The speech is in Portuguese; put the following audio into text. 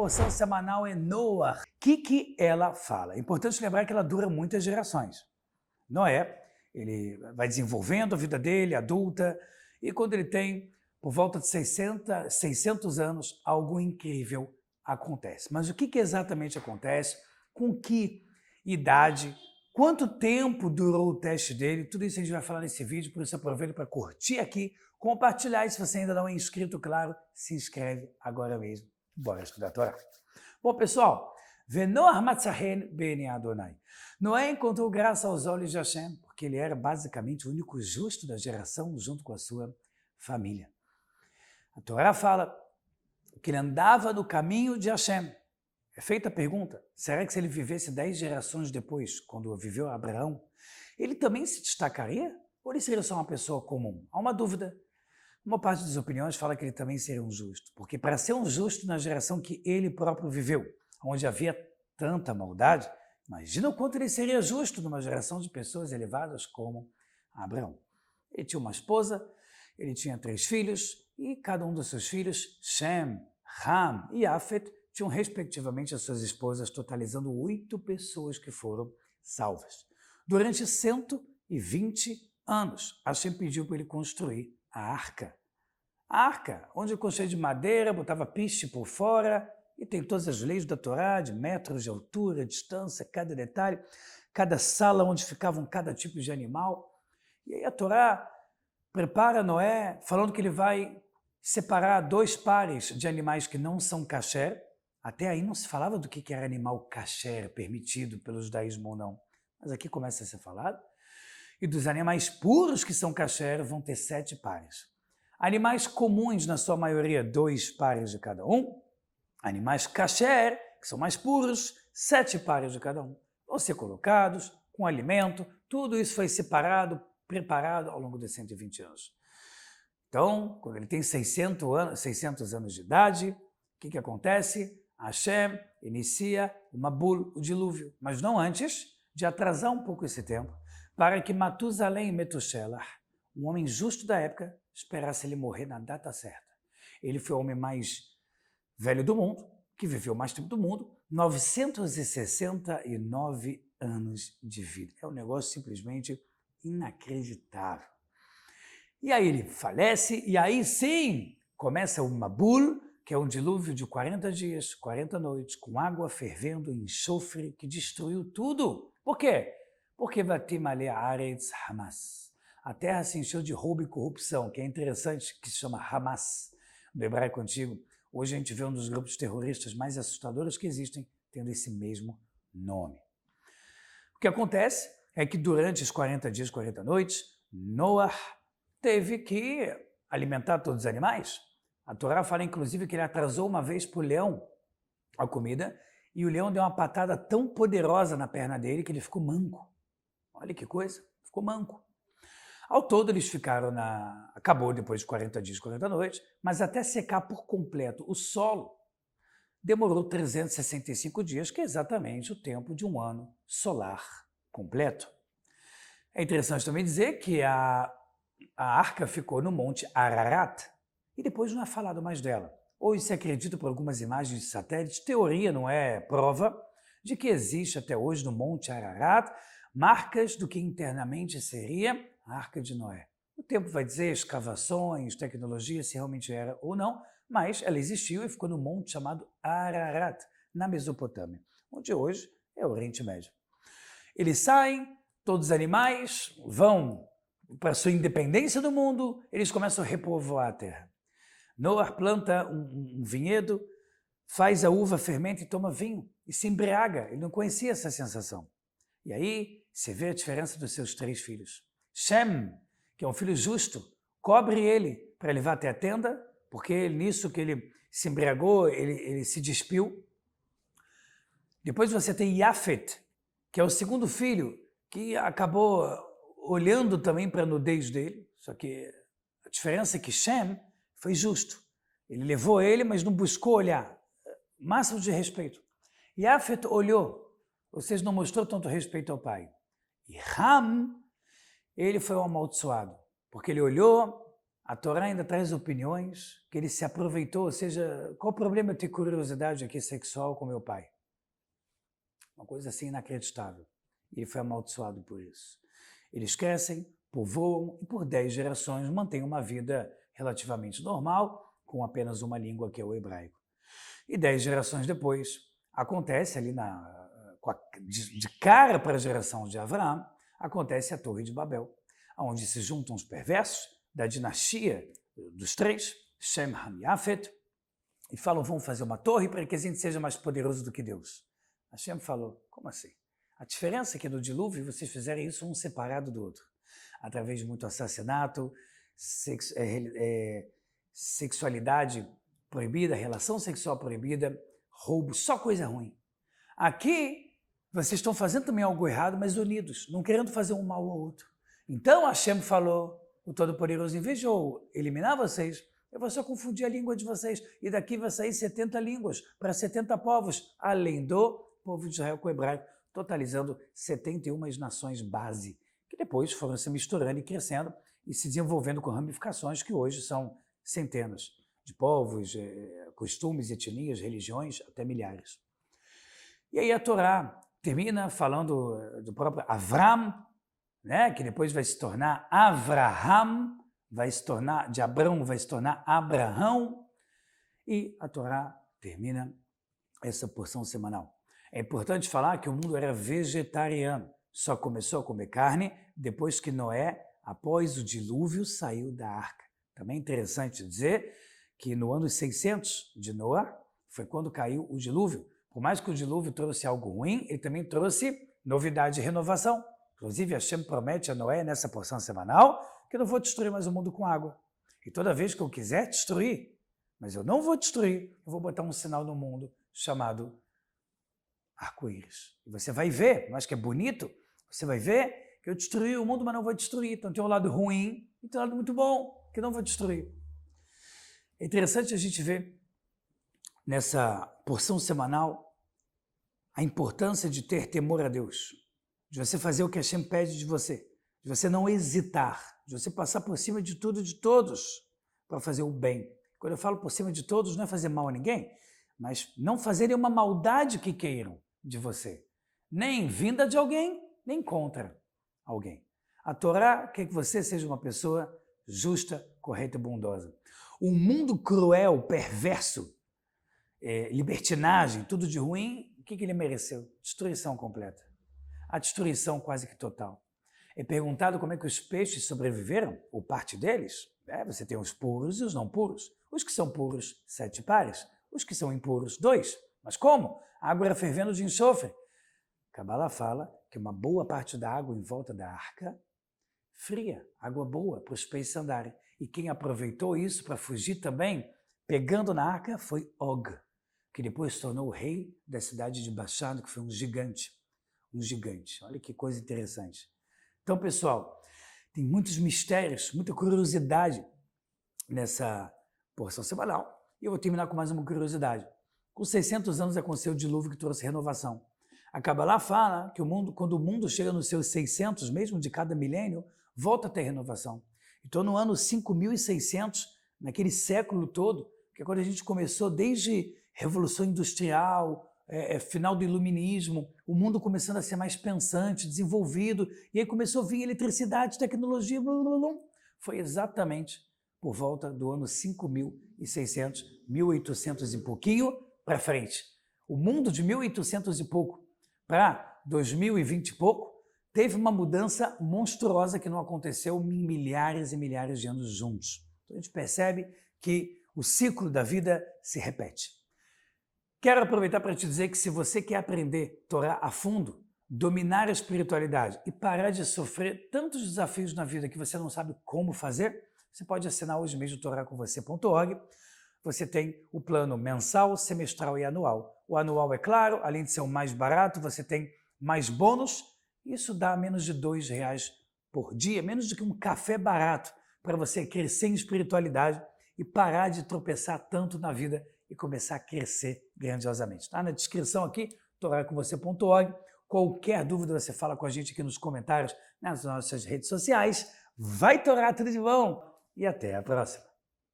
porção semanal é Noah. O que ela fala? É importante lembrar que ela dura muitas gerações. Noé, ele vai desenvolvendo a vida dele, adulta, e quando ele tem por volta de 600 anos, algo incrível acontece. Mas o que exatamente acontece? Com que idade? Quanto tempo durou o teste dele? Tudo isso a gente vai falar nesse vídeo, por isso aproveita para curtir aqui, compartilhar, e se você ainda não é inscrito, claro, se inscreve agora mesmo. Bora estudar a Torá. Bom, pessoal, Venoah matzahen b'nei Adonai. Noé encontrou graça aos olhos de Hashem, porque ele era basicamente o único justo da geração junto com a sua família. A Torá fala que ele andava no caminho de Hashem. É feita a pergunta, será que se ele vivesse 10 gerações depois, quando viveu Abraão, ele também se destacaria? Ou ele seria só uma pessoa comum? Há uma dúvida. Uma parte das opiniões fala que ele também seria um justo, porque para ser um justo na geração que ele próprio viveu, onde havia tanta maldade, imagina o quanto ele seria justo numa geração de pessoas elevadas como Abraão. Ele tinha uma esposa, ele tinha 3 filhos, e cada um dos seus filhos, Shem, Ham e Yafet, tinham respectivamente as suas esposas, totalizando 8 pessoas que foram salvas. Durante 120 anos, Hashem pediu para ele construir a arca. A arca, onde construía de madeira, botava piche por fora, e tem todas as leis da Torá, de metros de altura, distância, cada detalhe, cada sala onde ficavam cada tipo de animal. E aí a Torá prepara Noé, falando que ele vai separar 2 pares de animais que não são kasher. Até aí não se falava do que era animal kasher, permitido pelo judaísmo ou não. Mas aqui começa a ser falado. E dos animais puros que são kasher vão ter 7 pares. Animais comuns, na sua maioria, 2 pares de cada um. Animais kasher, que são mais puros, 7 pares de cada um. Vão ser colocados com alimento. Tudo isso foi separado, preparado ao longo de 120 anos. Então, quando ele tem 600 anos de idade, o que acontece? Hashem inicia o Mabul, o dilúvio, mas não antes de atrasar um pouco esse tempo, para que Matusalém e Metushelah, um homem justo da época, esperasse ele morrer na data certa. Ele foi o homem mais velho do mundo, que viveu mais tempo do mundo, 969 anos de vida. É um negócio simplesmente inacreditável. E aí ele falece, e aí sim começa o Mabul, que é um dilúvio de 40 dias, 40 noites, com água fervendo em enxofre, que destruiu tudo. Por quê? Porque Vatim ale Haaretz Hamas. A terra se encheu de roubo e corrupção, que é interessante, que se chama Hamas, no hebraico antigo. Hoje a gente vê um dos grupos terroristas mais assustadores que existem, tendo esse mesmo nome. O que acontece é que durante os 40 dias, 40 noites, Noah teve que alimentar todos os animais. A Torá fala, inclusive, que ele atrasou uma vez para o leão a comida, e o leão deu uma patada tão poderosa na perna dele que ele ficou manco. Olha que coisa, ficou manco. Ao todo, eles ficaram acabou depois de 40 dias, 40 noites, mas até secar por completo o solo, demorou 365 dias, que é exatamente o tempo de um ano solar completo. É interessante também dizer que a arca ficou no Monte Ararat, e depois não é falado mais dela. Hoje se acredita por algumas imagens de satélite, teoria não é prova, de que existe até hoje no Monte Ararat marcas do que internamente seria a Arca de Noé. O tempo vai dizer escavações, tecnologia, se realmente era ou não, mas ela existiu e ficou no monte chamado Ararat, na Mesopotâmia, onde hoje é o Oriente Médio. Eles saem, todos os animais vão para a sua independência do mundo, eles começam a repovoar a terra. Noah planta um vinhedo, faz a uva, fermenta e toma vinho, e se embriaga. Ele não conhecia essa sensação. E aí você vê a diferença dos seus 3 filhos. Shem, que é um filho justo, cobre ele para levar até a tenda, porque nisso que ele se embriagou, ele se despiu. Depois você tem Yafet, que é o segundo filho, que acabou olhando também para a nudez dele, só que a diferença é que Shem foi justo. Ele levou ele, mas não buscou olhar. Máximo de respeito. Yafet olhou, ou seja, não mostrou tanto respeito ao pai. E Ham, ele foi um amaldiçoado, porque ele olhou, a Torá ainda traz opiniões que ele se aproveitou, ou seja, qual o problema eu ter curiosidade aqui sexual com meu pai? Uma coisa assim inacreditável. E ele foi amaldiçoado por isso. Eles crescem, povoam e por 10 gerações mantêm uma vida relativamente normal, com apenas uma língua que é o hebraico. E 10 gerações depois, acontece ali de cara para a geração de Abraão, acontece a Torre de Babel, onde se juntam os perversos da dinastia dos três, Shem, Ham e Yafet, e falam, vamos fazer uma torre para que a gente seja mais poderoso do que Deus. Hashem falou, como assim? A diferença é que no dilúvio vocês fizeram isso um separado do outro, através de muito assassinato, sexualidade proibida, relação sexual proibida, roubo, só coisa ruim. Aqui, vocês estão fazendo também algo errado, mas unidos, não querendo fazer um mal ao outro. Então Hashem falou, o Todo-Poderoso, em vez de eu eliminar vocês, eu vou só confundir a língua de vocês, e daqui vai sair 70 línguas para 70 povos, além do povo de Israel com o hebraico, totalizando 71 nações base, que depois foram se misturando e crescendo e se desenvolvendo com ramificações que hoje são centenas de povos, costumes, etnias, religiões, até milhares. E aí a Torá termina falando do próprio Avram, né, que depois vai se tornar Avraham, de Abrão vai se tornar Abraão, e a Torá termina essa porção semanal. É importante falar que o mundo era vegetariano, só começou a comer carne depois que Noé, após o dilúvio, saiu da arca. Também é interessante dizer que no ano 600 de Noé foi quando caiu o dilúvio. Por mais que o dilúvio trouxe algo ruim, ele também trouxe novidade e renovação. Inclusive, Hashem promete a Noé, nessa porção semanal, que eu não vou destruir mais o mundo com água. E toda vez que eu quiser destruir, mas eu não vou destruir, eu vou botar um sinal no mundo chamado arco-íris. E você vai ver, não acho que é bonito? Você vai ver que eu destruí o mundo, mas não vou destruir. Então tem um lado ruim e tem um lado muito bom, que eu não vou destruir. É interessante a gente ver nessa porção semanal a importância de ter temor a Deus, de você fazer o que Hashem pede de você não hesitar, de você passar por cima de tudo e de todos para fazer o bem. Quando eu falo por cima de todos, não é fazer mal a ninguém, mas não fazerem uma maldade que queiram de você, nem vinda de alguém, nem contra alguém. A Torá quer que você seja uma pessoa justa, correta e bondosa. Um mundo cruel, perverso, libertinagem, tudo de ruim, o que ele mereceu? Destruição completa. A destruição quase que total. É perguntado como é que os peixes sobreviveram, ou parte deles. Você tem os puros e os não puros. Os que são puros, 7 pares. Os que são impuros, 2. Mas como? A água era fervendo de enxofre. Kabbalah fala que uma boa parte da água em volta da arca, fria, água boa para os peixes andarem. E quem aproveitou isso para fugir também, pegando na arca, foi Og, que depois se tornou o rei da cidade de Bashan, que foi um gigante. Olha que coisa interessante. Então, pessoal, tem muitos mistérios, muita curiosidade nessa porção semanal. E eu vou terminar com mais uma curiosidade. Com 600 anos aconteceu o dilúvio que trouxe renovação. A Kabbalah fala que quando o mundo chega nos seus 600, mesmo de cada milênio, volta a ter renovação. Então, no ano 5600, naquele século todo, que é quando a gente começou desde Revolução Industrial, final do Iluminismo, o mundo começando a ser mais pensante, desenvolvido, e aí começou a vir eletricidade, tecnologia, blá, blá, blá. Foi exatamente por volta do ano 5600, 1800 e pouquinho para frente. O mundo de 1800 e pouco para 2020 e pouco teve uma mudança monstruosa que não aconteceu em milhares e milhares de anos juntos. Então a gente percebe que o ciclo da vida se repete. Quero aproveitar para te dizer que se você quer aprender Torá a fundo, dominar a espiritualidade e parar de sofrer tantos desafios na vida que você não sabe como fazer, você pode assinar hoje mesmo toracomvocê.org. Você tem o plano mensal, semestral e anual. O anual, é claro, além de ser o mais barato, você tem mais bônus. Isso dá menos de R$2 por dia, menos do que um café barato para você crescer em espiritualidade e parar de tropeçar tanto na vida e começar a crescer grandiosamente. Está na descrição aqui, toracomvocê.org. Qualquer dúvida você fala com a gente aqui nos comentários, nas nossas redes sociais. Vai Torá, tudo de bom! e até a próxima.